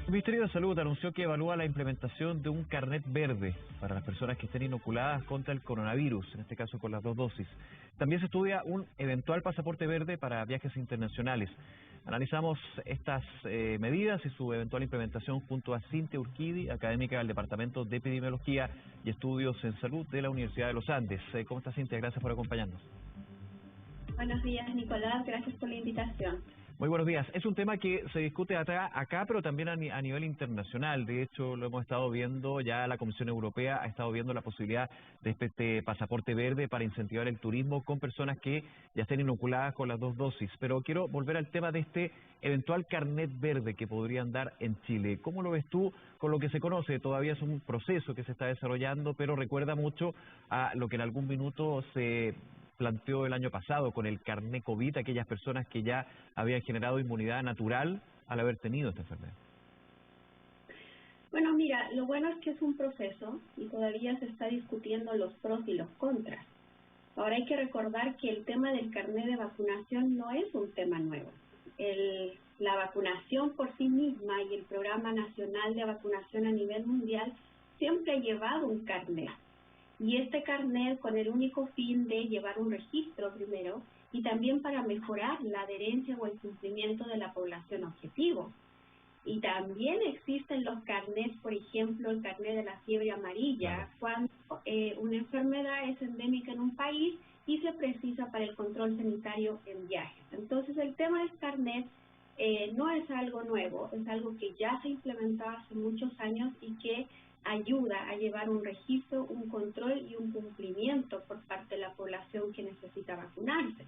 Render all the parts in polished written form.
El Ministerio de Salud anunció que evalúa la implementación de un carnet verde para las personas que estén inoculadas contra el coronavirus, en este caso con las 2 dosis. También se estudia un eventual pasaporte verde para viajes internacionales. Analizamos estas medidas y su eventual implementación junto a Cintia Urquidi, académica del Departamento de Epidemiología y Estudios en Salud de la Universidad de los Andes. ¿Cómo está, Cintia? Gracias por acompañarnos. Buenos días, Nicolás. Gracias por la invitación. Muy buenos días. Es un tema que se discute acá, pero también a nivel internacional. De hecho, lo hemos estado viendo, ya la Comisión Europea ha estado viendo la posibilidad de este pasaporte verde para incentivar el turismo con personas que ya estén inoculadas con las 2 dosis. Pero quiero volver al tema de este eventual carnet verde que podrían dar en Chile. ¿Cómo lo ves tú con lo que se conoce? Todavía es un proceso que se está desarrollando, pero recuerda mucho a lo que en algún minuto se planteó el año pasado con el carnet COVID, aquellas personas que ya habían generado inmunidad natural al haber tenido esta enfermedad. Bueno, mira, lo bueno es que es un proceso y todavía se está discutiendo los pros y los contras. Ahora hay que recordar que el tema del carnet de vacunación no es un tema nuevo. La vacunación por sí misma y el Programa Nacional de Vacunación a nivel mundial siempre ha llevado un carnet. Y este carnet con el único fin de llevar un registro primero y también para mejorar la adherencia o el cumplimiento de la población objetivo. Y también existen los carnets, por ejemplo, el carnet de la fiebre amarilla, cuando una enfermedad es endémica en un país y se precisa para el control sanitario en viajes. Entonces, el tema del carnet no es algo nuevo, es algo que ya se implementó hace muchos años y que ayuda a llevar un registro, un control y un cumplimiento por parte de la población que necesita vacunarse.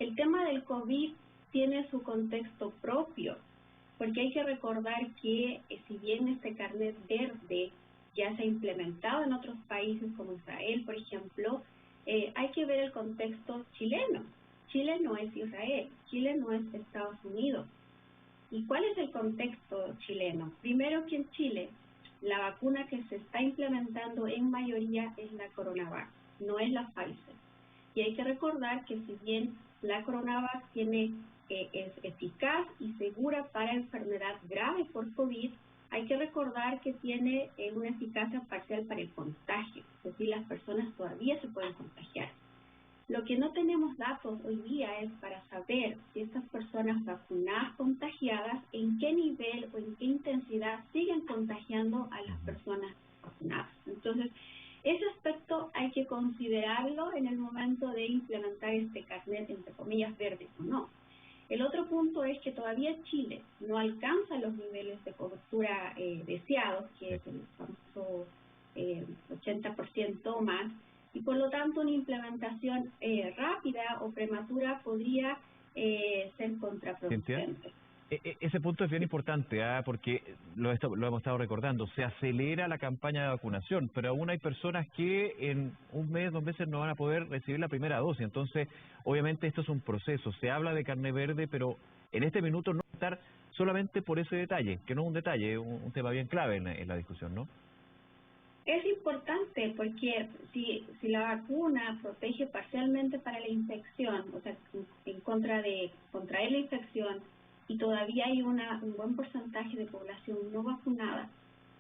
El tema del COVID tiene su contexto propio, porque hay que recordar que si bien este carnet verde ya se ha implementado en otros países como Israel, por ejemplo, hay que ver el contexto chileno. Chile no es Israel, Chile no es Estados Unidos. ¿Y cuál es el contexto chileno? Primero que en Chile, la vacuna que se está implementando en mayoría es la CoronaVac, no es la Pfizer. Y hay que recordar que si bien la CoronaVac es eficaz y segura para enfermedad grave por COVID, hay que recordar que tiene una eficacia parcial para el contagio, es decir, las personas todavía se pueden contagiar. Lo que no tenemos datos hoy día es para saber si estas personas vacunadas contagiadas, en qué nivel o en qué intensidad siguen contagiando a las personas vacunadas. Entonces, ese aspecto hay que considerarlo en el momento de implementar este carnet, entre comillas, verde o no. El otro punto es que todavía Chile no alcanza los niveles de cobertura deseados, que es el famoso 80% o más, y por lo tanto una implementación rápida o prematura podría ser contraproducente. Ese punto es bien importante, porque lo hemos estado recordando, se acelera la campaña de vacunación, pero aún hay personas que en un mes, 2 meses no van a poder recibir la primera dosis. Entonces, obviamente esto es un proceso, se habla de carnet verde, pero en este minuto no estar solamente por ese detalle, que no es un detalle, es un tema bien clave en la discusión, ¿no? Es importante porque si la vacuna protege parcialmente para la infección, o sea, en contra de contraer la infección, y todavía hay un buen porcentaje de población no vacunada,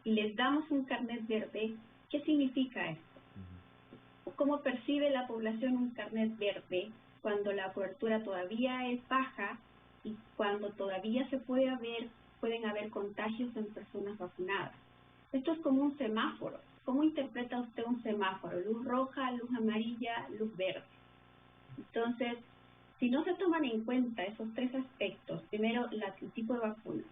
y les damos un carnet verde, ¿qué significa esto? ¿Cómo percibe la población un carnet verde cuando la cobertura todavía es baja y cuando todavía pueden haber contagios en personas vacunadas? Esto es como un semáforo. ¿Cómo interpreta usted un semáforo? Luz roja, luz amarilla, luz verde. Entonces, si no se toman en cuenta esos 3 aspectos, primero el tipo de vacuna,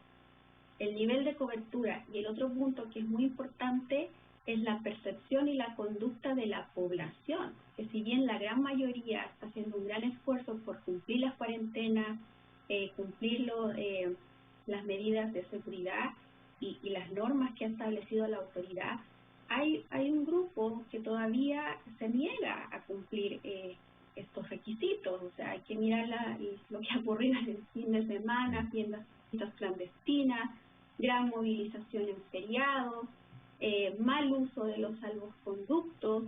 el nivel de cobertura y el otro punto que es muy importante es la percepción y la conducta de la población, que si bien la gran mayoría está haciendo un gran esfuerzo por cumplir las cuarentenas, cumplir las medidas de seguridad y las normas que ha establecido la autoridad, hay un grupo que todavía se niega a cumplir estos requisitos. O sea, hay que mirar lo que ha ocurrido en el fin de semana, tiendas clandestinas, gran movilización en feriados, mal uso de los salvoconductos.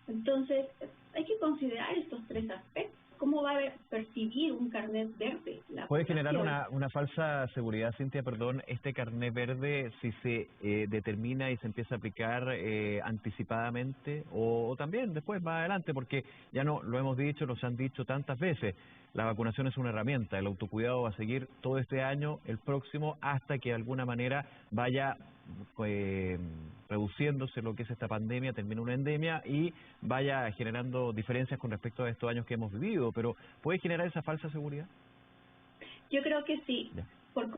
Entonces, hay que considerar estos 3 aspectos. ¿cómo va a percibir un carnet verde? ¿Puede generar una falsa seguridad, Cintia, perdón, este carnet verde si se determina y se empieza a aplicar anticipadamente o también después, más adelante? Porque ya no lo hemos dicho, nos han dicho tantas veces, la vacunación es una herramienta, el autocuidado va a seguir todo este año, el próximo, hasta que de alguna manera vaya reduciéndose lo que es esta pandemia, termine una endemia y vaya generando diferencias con respecto a estos años que hemos vivido, pero ¿puede generar esa falsa seguridad? Yo creo que sí, por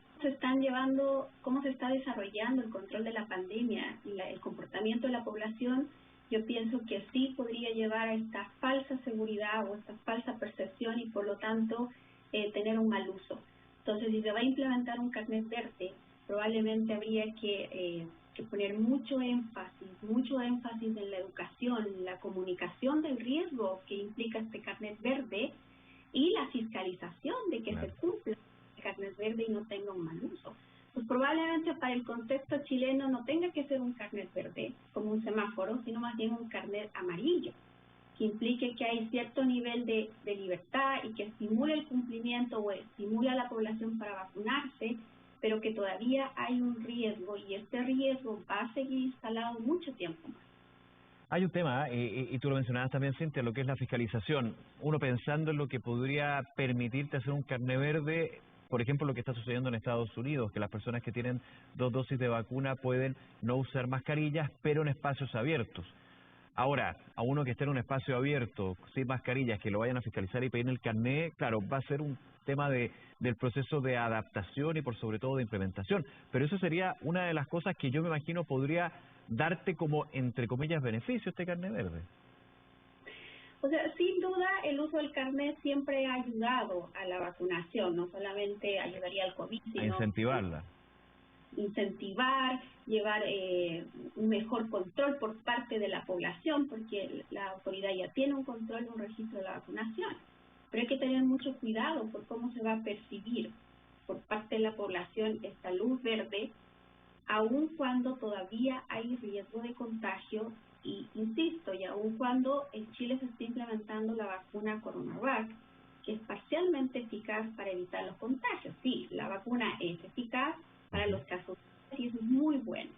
cómo se está desarrollando el control de la pandemia y el comportamiento de la población, yo pienso que sí podría llevar a esta falsa seguridad o esta falsa percepción y por lo tanto tener un mal uso. Entonces, si se va a implementar un carnet verde, probablemente habría que poner mucho énfasis en la educación, en la comunicación del riesgo que implica este carnet verde y la fiscalización de que se cumpla el carnet verde y no tenga un mal uso. Pues probablemente para el contexto chileno no tenga que ser un carnet verde como un semáforo, sino más bien un carnet amarillo, que implique que hay cierto nivel de libertad y que estimule el cumplimiento o estimula a la población para vacunarse, pero que todavía hay un riesgo y este riesgo va a seguir instalado mucho tiempo más. Hay un tema, y tú lo mencionabas también, Cintia, lo que es la fiscalización. Uno pensando en lo que podría permitirte hacer un carnet verde, por ejemplo, lo que está sucediendo en Estados Unidos, que las personas que tienen 2 dosis de vacuna pueden no usar mascarillas, pero en espacios abiertos. Ahora, a uno que esté en un espacio abierto, sin mascarillas, que lo vayan a fiscalizar y pedir el carnet, claro, va a ser un tema del proceso de adaptación y por sobre todo de implementación. Pero eso sería una de las cosas que yo me imagino podría darte como, entre comillas, beneficio este carnet verde. O sea, sin duda el uso del carnet siempre ha ayudado a la vacunación, no solamente ayudaría al COVID, sino a incentivarla. Incentivar, llevar un mejor control por parte de la población, porque la autoridad ya tiene un control y un registro de la vacunación. Pero hay que tener mucho cuidado por cómo se va a percibir por parte de la población esta luz verde, aun cuando todavía hay riesgo de contagio y, insisto, y aun cuando en Chile se está implementando la vacuna CoronaVac, que es parcialmente eficaz para evitar los contagios. Sí, la vacuna es eficaz para los casos y eso es muy bueno,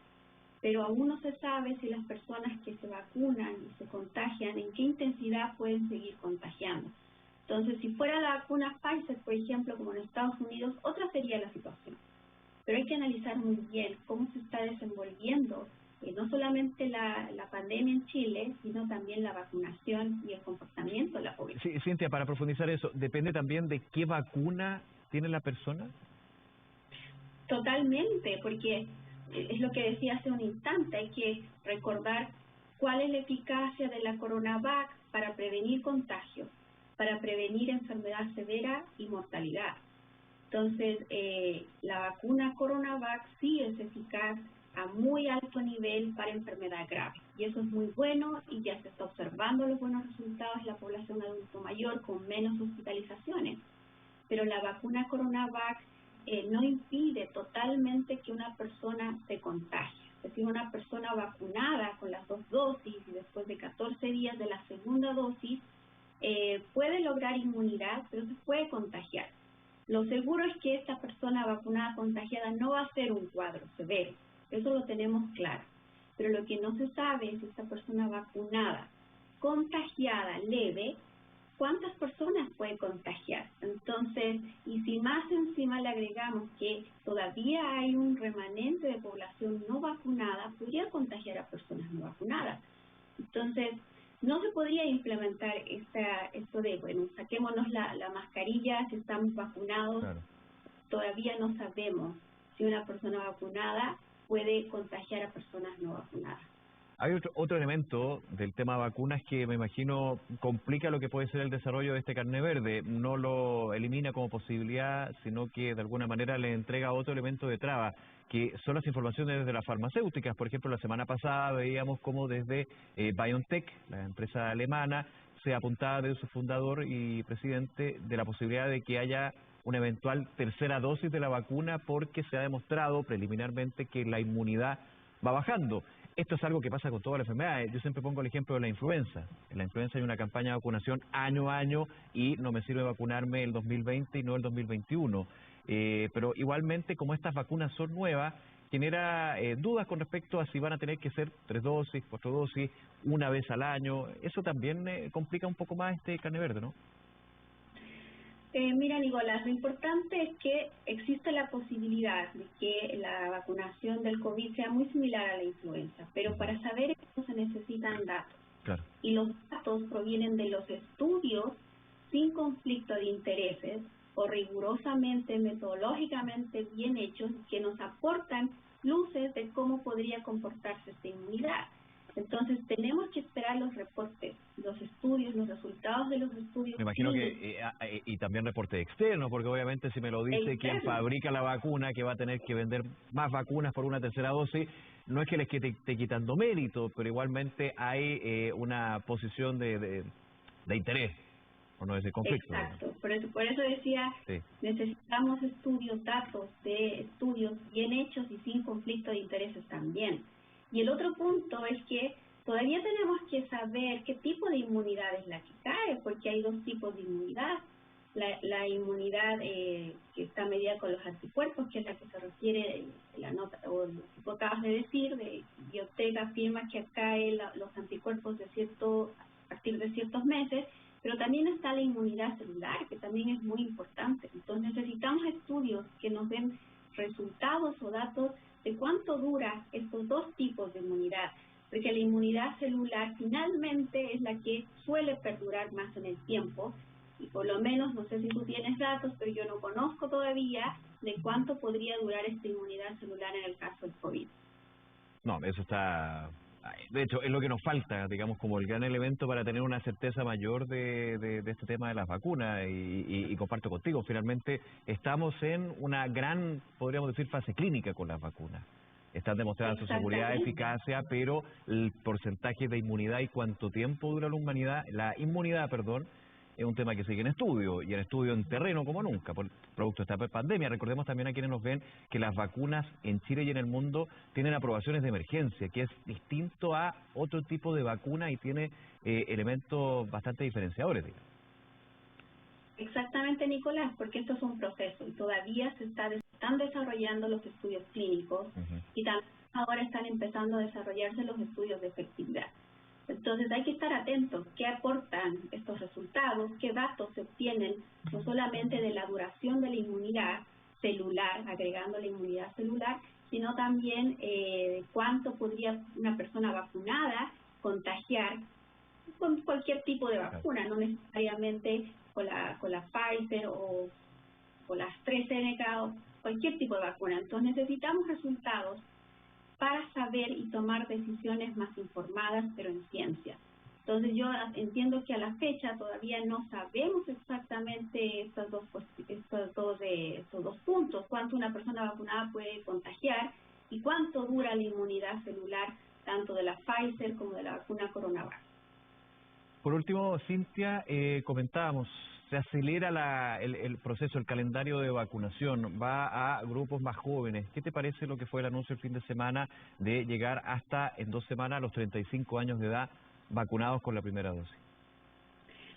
pero aún no se sabe si las personas que se vacunan y se contagian, en qué intensidad pueden seguir contagiando. Entonces, si fuera la vacuna Pfizer, por ejemplo, como en Estados Unidos, otra sería la situación. Pero hay que analizar muy bien cómo se está desenvolviendo no solamente la pandemia en Chile, sino también la vacunación y el comportamiento de la población. Sí, Cintia, para profundizar eso, ¿depende también de qué vacuna tiene la persona? Totalmente, porque es lo que decía hace un instante, hay que recordar cuál es la eficacia de la CoronaVac para prevenir contagios, para prevenir enfermedad severa y mortalidad. Entonces, la vacuna CoronaVac sí es eficaz a muy alto nivel para enfermedad grave, y eso es muy bueno y ya se está observando los buenos resultados en la población adulto mayor con menos hospitalizaciones. Pero la vacuna CoronaVac no impide totalmente que una persona se contagie. Es decir, una persona vacunada con las 2 dosis y después de 14 días de la segunda dosis puede lograr inmunidad, pero se puede contagiar. Lo seguro es que esta persona vacunada contagiada no va a ser un cuadro severo, eso lo tenemos claro. Pero lo que no se sabe es si esta persona vacunada contagiada leve, ¿cuántas personas puede contagiar? Entonces, y si más encima le agregamos que todavía hay un remanente de población no vacunada, podría contagiar a personas no vacunadas. Entonces, no se podría implementar esto de, bueno, saquémonos la mascarilla si estamos vacunados. Claro. Todavía no sabemos si una persona vacunada puede contagiar a personas no vacunadas. Hay otro elemento del tema vacunas que me imagino complica lo que puede ser el desarrollo de este carnet verde. No lo elimina como posibilidad, sino que de alguna manera le entrega otro elemento de traba, que son las informaciones de las farmacéuticas. Por ejemplo, la semana pasada veíamos cómo desde BioNTech, la empresa alemana, se apuntaba desde su fundador y presidente de la posibilidad de que haya una eventual tercera dosis de la vacuna porque se ha demostrado preliminarmente que la inmunidad va bajando. Esto es algo que pasa con todas las enfermedades. Yo siempre pongo el ejemplo de la influenza. En la influenza hay una campaña de vacunación año a año y no me sirve vacunarme el 2020 y no el 2021. Pero igualmente, como estas vacunas son nuevas, genera dudas con respecto a si van a tener que ser 3 dosis, 4 dosis, una vez al año. Eso también complica un poco más este carne verde, ¿no? Mira, Nicolás, lo importante es que existe la posibilidad de que la vacunación del COVID sea muy similar a la influenza, pero para saber esto se necesitan datos. Claro. Y los datos provienen de los estudios sin conflicto de intereses o rigurosamente, metodológicamente bien hechos que nos aportan luces de cómo podría comportarse esta inmunidad. Entonces tenemos que esperar los reportes, los estudios, los resultados de los estudios. Me imagino que, y también reporte externo, porque obviamente si me lo dice quien fabrica la vacuna, que va a tener que vender más vacunas por una tercera dosis, no es que les esté quitando mérito, pero igualmente hay una posición de interés, por no decir conflicto. Exacto, por eso decía, sí, necesitamos estudios, datos de estudios bien hechos y sin conflicto de intereses también. Y el otro punto es que todavía tenemos que saber qué tipo de inmunidad es la que cae, porque hay dos tipos de inmunidad. La inmunidad que está medida con los anticuerpos, que es la que se refiere la nota, o lo que tú acabas de decir, de BioNTech afirma que caen los anticuerpos a partir de ciertos meses, pero también está la inmunidad celular, que también es muy importante. Entonces necesitamos estudios que nos den resultados o datos de cuánto dura estos dos tipos de inmunidad, porque la inmunidad celular finalmente es la que suele perdurar más en el tiempo, y por lo menos, no sé si tú tienes datos, pero yo no conozco todavía de cuánto podría durar esta inmunidad celular en el caso del COVID. No, eso está... De hecho, es lo que nos falta, digamos, como el gran elemento para tener una certeza mayor de este tema de las vacunas, y comparto contigo, finalmente estamos en una gran, podríamos decir, fase clínica con las vacunas. Están demostrando su seguridad, eficacia, pero el porcentaje de inmunidad y cuánto tiempo dura la inmunidad, es un tema que sigue en estudio, y en estudio en terreno como nunca, por producto de esta pandemia. Recordemos también a quienes nos ven que las vacunas en Chile y en el mundo tienen aprobaciones de emergencia, que es distinto a otro tipo de vacuna y tiene elementos bastante diferenciadores, digamos. Exactamente, Nicolás, porque esto es un proceso y todavía están desarrollando los estudios clínicos y también ahora están empezando a desarrollarse los estudios de efectividad. Entonces hay que estar atentos qué aportan estos resultados, qué datos se obtienen, no solamente de la duración de la inmunidad celular, agregando la inmunidad celular, sino también de cuánto podría una persona vacunada contagiar con cualquier tipo de vacuna, no necesariamente con la Pfizer o con la AstraZeneca o cualquier tipo de vacuna. Entonces necesitamos resultados para saber y tomar decisiones más informadas, pero en ciencia. Entonces yo entiendo que a la fecha todavía no sabemos exactamente estos dos puntos, cuánto una persona vacunada puede contagiar y cuánto dura la inmunidad celular tanto de la Pfizer como de la vacuna CoronaVac. Por último, Cintia, comentábamos, se acelera el proceso, el calendario de vacunación, va a grupos más jóvenes. ¿Qué te parece lo que fue el anuncio el fin de semana de llegar hasta en 2 semanas a los 35 años de edad vacunados con la primera dosis?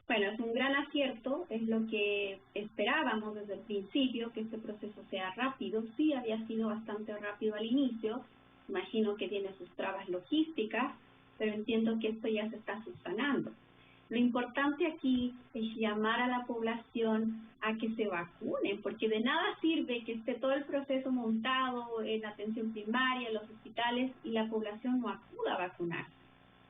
Bueno, es un gran acierto, es lo que esperábamos desde el principio, que este proceso sea rápido. Sí, había sido bastante rápido al inicio, imagino que tiene sus trabas logísticas, pero entiendo que esto ya se está subsanando. Lo importante aquí es llamar a la población a que se vacunen, porque de nada sirve que esté todo el proceso montado en la atención primaria, en los hospitales, y la población no acuda a vacunarse.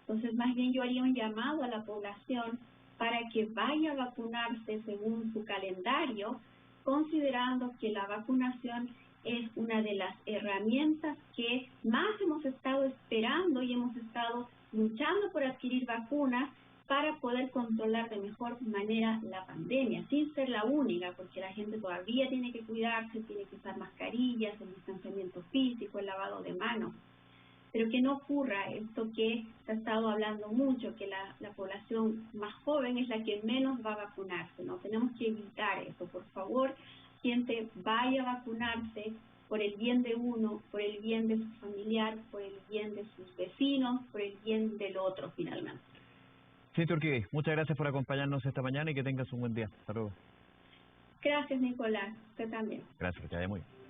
Entonces, más bien yo haría un llamado a la población para que vaya a vacunarse según su calendario, considerando que la vacunación es una de las herramientas que más hemos estado esperando y hemos estado luchando por adquirir vacunas para poder controlar de mejor manera la pandemia, sin ser la única, porque la gente todavía tiene que cuidarse, tiene que usar mascarillas, el distanciamiento físico, el lavado de manos. Pero que no ocurra esto que se ha estado hablando mucho, que la población más joven es la que menos va a vacunarse, ¿no? Tenemos que evitar eso. Por favor, gente, vaya a vacunarse por el bien de uno, por el bien de su familiar, por el bien de sus vecinos, por el bien del otro finalmente. Cintia Urquidi, muchas gracias por acompañarnos esta mañana y que tengas un buen día. Hasta luego. Gracias, Nicolás. Usted también. Gracias, que vaya muy bien.